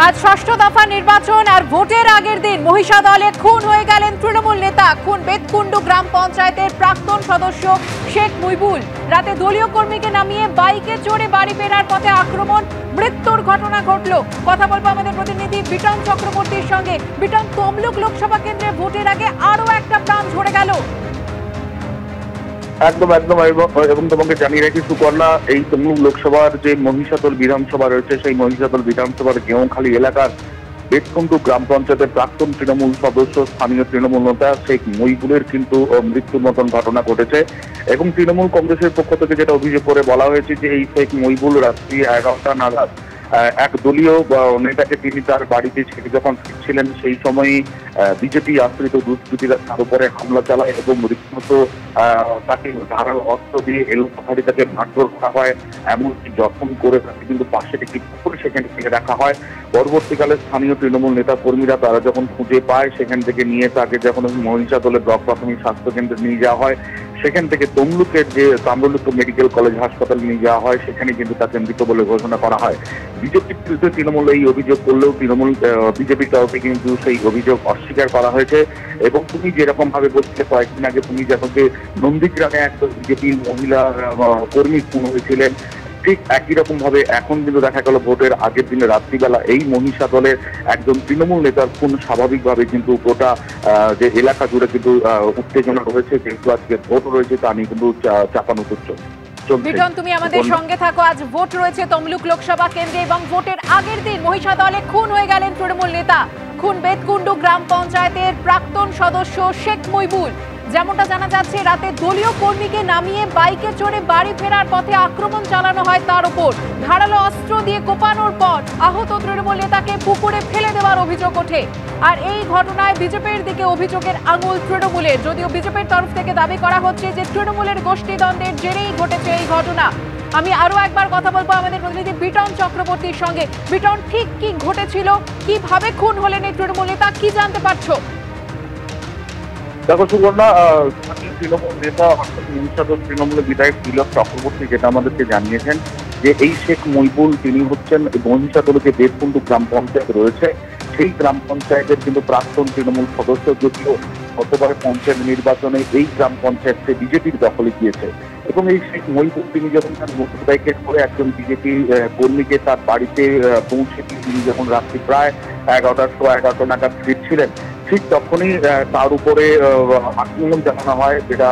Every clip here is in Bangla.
আজ ষষ্ঠ দফা নির্বাচন আর ভোটের আগের দিন মহিষাদলে খুন হয়ে গেলেন তৃণমূল নেতা। খুন বেতকুন্ডু গ্রাম পঞ্চায়েতের প্রাক্তন সদস্য শেখ মুইবুল। রাতে দলীয় কর্মীকে নামিয়ে বাইকে চড়ে বাড়ি ফেরার পথে আক্রমণ, মৃত্যুর ঘটনা ঘটল। কথা বলবো আমাদের প্রতিনিধি বিটন চক্রবর্তীর সঙ্গে। বিটন, তমলুক লোকসভা কেন্দ্রে ভোটের আগে আরো একটা প্রাণ ঝরে গেল। একদম একদম এবং তোমাকে জানিয়ে রাখি সুকর্ণা, এই তমলুক লোকসভার যে মহিষাদল বিধানসভা রয়েছে সেই মহিষাদল বিধানসভার গেঁওখালী এলাকার বেতকুন্ডু গ্রাম পঞ্চায়েতের প্রাক্তন তৃণমূল সদস্য স্থানীয় তৃণমূল নেতা শেখ মুইবুলের কিন্তু মৃত্যুর মতন ঘটনা ঘটেছে। এবং তৃণমূল কংগ্রেসের পক্ষ থেকে যেটা অভিযোগ করে বলা হয়েছে যে এই শেখ মুইবুল রাত্রি 11টা নাগাদ এক দলীয় নেতাকে তিনি তার বাড়িতে ছেড়ে যখন ফিরছিলেন সেই সময়ই বিজেপি আশ্রিত দুষ্কৃতীরা তার উপরে হামলা চালায় এবং রীতিমতো তাকে ধারালো অস্ত্র দিয়ে এলোপাথারি তাকে মারধর করা হয়, এমনকি জখম করে তাকে কিন্তু পাশের একটি পুকুরে সেখানে ফেলে রাখা হয়। পরবর্তীকালে স্থানীয় তৃণমূল নেতা কর্মীরা তারা যখন খুঁজে পায় সেখান থেকে নিয়ে তাকে যখন মহিষাদলের ব্লক প্রাথমিক স্বাস্থ্য কেন্দ্রে নিয়ে যাওয়া হয়, সেখান থেকে তমলুকের যে তাম্রলিপ্ত মেডিকেল কলেজ হাসপাতালে নিয়ে যাওয়া হয়, সেখানে কিন্তু তাকে মৃত বলে ঘোষণা করা হয়। বিজেপির বিরুদ্ধে তৃণমূল এই অভিযোগ করলেও বিজেপির তরফে কিন্তু সেই অভিযোগ অস্বীকার করা হয়েছে। এবং তুমি যেরকম ভাবে বলছিলে কয়েকদিন আগে, তুমি যখন নন্দীগ্রামে একজন বিজেপির মহিলা কর্মী খুন হয়েছিলেন, ঠিক একই রকম ভাবে এখন কিন্তু দেখা গেল ভোটের আগের দিনে রাত্রিবেলা এই মহিষাদলের একজন তৃণমূল নেতার খুন স্বাভাবিকভাবে কিন্তু গোটা যে এলাকা জুড়ে কিন্তু উত্তেজনা রয়েছে। যেহেতু আজকে ভোট রয়েছে তা নিয়ে কিন্তু চাপানুতর চলছে। বিটন, তুমি আমাদের সঙ্গে থাকো। আজ ভোট রয়েছে তমলুক লোকসভা কেন্দ্রে এবং ভোটের আগের দিন মহিষাদলে খুন হয়ে গেলেন তৃণমূল নেতা। খুন বেতকুন্ডু গ্রাম পঞ্চায়েতের প্রাক্তন সদস্য শেখ মুইবুল। যেমনটা জানা যাচ্ছে, রাতে দলীয় কর্মীকে নামিয়ে বাইকে চড়ে বাড়ি ফেরার পথে আক্রমণ চালানো হয় তার উপর। ধারালো অস্ত্র দিয়ে কোপানোর পর আহত তৃণমূল নেতাকে পুকুরে ফেলে দেওয়ার অভিযোগ ওঠে। আর এই ঘটনায় বিজেপির দিকে অভিযোগের আঙুল তৃণমূলের। যদিও বিজেপির তরফ থেকে দাবি করা হচ্ছে যে তৃণমূলের গোষ্ঠীদ্বন্দ্বের জেরেই ঘটেছে এই ঘটনা। আমি আরো একবার কথা বলবো আমাদের প্রতিনিধি বিটন চক্রবর্তীর সঙ্গে। বিটন, ঠিক কি ঘটেছিল, কিভাবে খুন হলেন এই তৃণমূল নেতা, কি জানতে পারছো? দেখো সুবর্ণা, তৃণমূল নেতা অর্থাৎ মহিষাদল তৃণমূলের বিধায়ক তিলক চক্রবর্তী যেটা আমাদেরকে জানিয়েছেন যে এই শেখ মুইবুল তিনি হচ্ছেন মহিষাদলে যে বেতকুন্ডু গ্রাম পঞ্চায়েত রয়েছে সেই গ্রাম পঞ্চায়েতের কিন্তু প্রাক্তন তৃণমূল সদস্য, যদিও গতবারে পঞ্চায়েত নির্বাচনে এই গ্রাম পঞ্চায়েতকে বিজেপির দখলে গিয়েছে। এবং এই শেখ মুইবুল তিনি যখন তার মোটরসাইকেল করে একজন বিজেপি কর্মীকে তার বাড়িতে পৌঁছে দিয়ে তিনি যখন রাত্রি প্রায় 11টা নাগাদ ফিরছিলেন, ঠিক তখনই তার উপরে আক্রমণ চালানো হয়। যেটা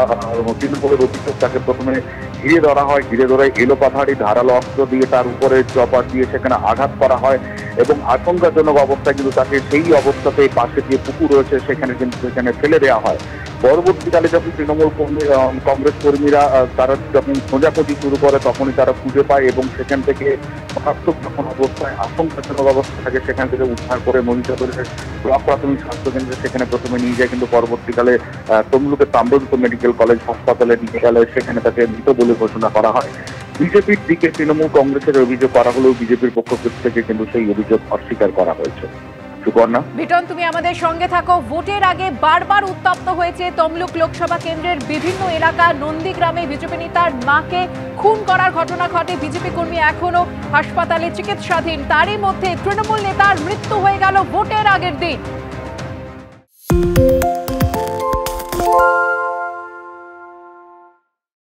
তৃণমূলের অভিযোগ, তাকে প্রথমে ঘিরে ধরা হয়, ঘিরে ধরে এলোপাথারি ধারালো অস্ত্র দিয়ে তার উপরে চপার দিয়ে সেখানে আঘাত করা হয় এবং আশঙ্কাজনক অবস্থায় কিন্তু তাকে সেই অবস্থাতে পাশে যে পুকুর রয়েছে সেখানে কিন্তু সেখানে ফেলে দেওয়া হয়। পরবর্তীকালে যখন তৃণমূল কংগ্রেস কর্মীরা তারা যখন খোঁজাখুঁজি শুরু করে তখনই তারা খুঁজে পায় এবং সেখান থেকে মারাত্মক যখন অবস্থায় আশঙ্কাজনক অবস্থা থাকে সেখান থেকে উদ্ধার করে মহিষাদলের ব্লক প্রাথমিক স্বাস্থ্য কেন্দ্রে সেখানে প্রথমে নিয়ে যায়, কিন্তু পরবর্তীকালে তমলুকের তাম্রলিপ্ত মেডিকেল কলেজ হাসপাতালে নিয়ে গেলে সেখানে তাকে মৃত বলে ঘোষণা করা হয়। বিজেপির দিকে তৃণমূল কংগ্রেসের অভিযোগ করা হলেও বিজেপির পক্ষ থেকে কিন্তু সেই অভিযোগ অস্বীকার করা হয়েছে। বিটন, তুমি আমাদের সঙ্গে থাকো। ভোটের আগে বারবার উত্তপ্ত হয়েছে তমলুক লোকসভা কেন্দ্রের বিভিন্ন এলাকা। নন্দীগ্রামে বিজেপি নেতার মাকে খুন করার ঘটনা ঘটে। বিজেপি কর্মী এখনো হাসপাতালে চিকিৎসাধীন। তারই মধ্যে তৃণমূল নেতার মৃত্যু হয়ে গেল ভোটের আগের দিন।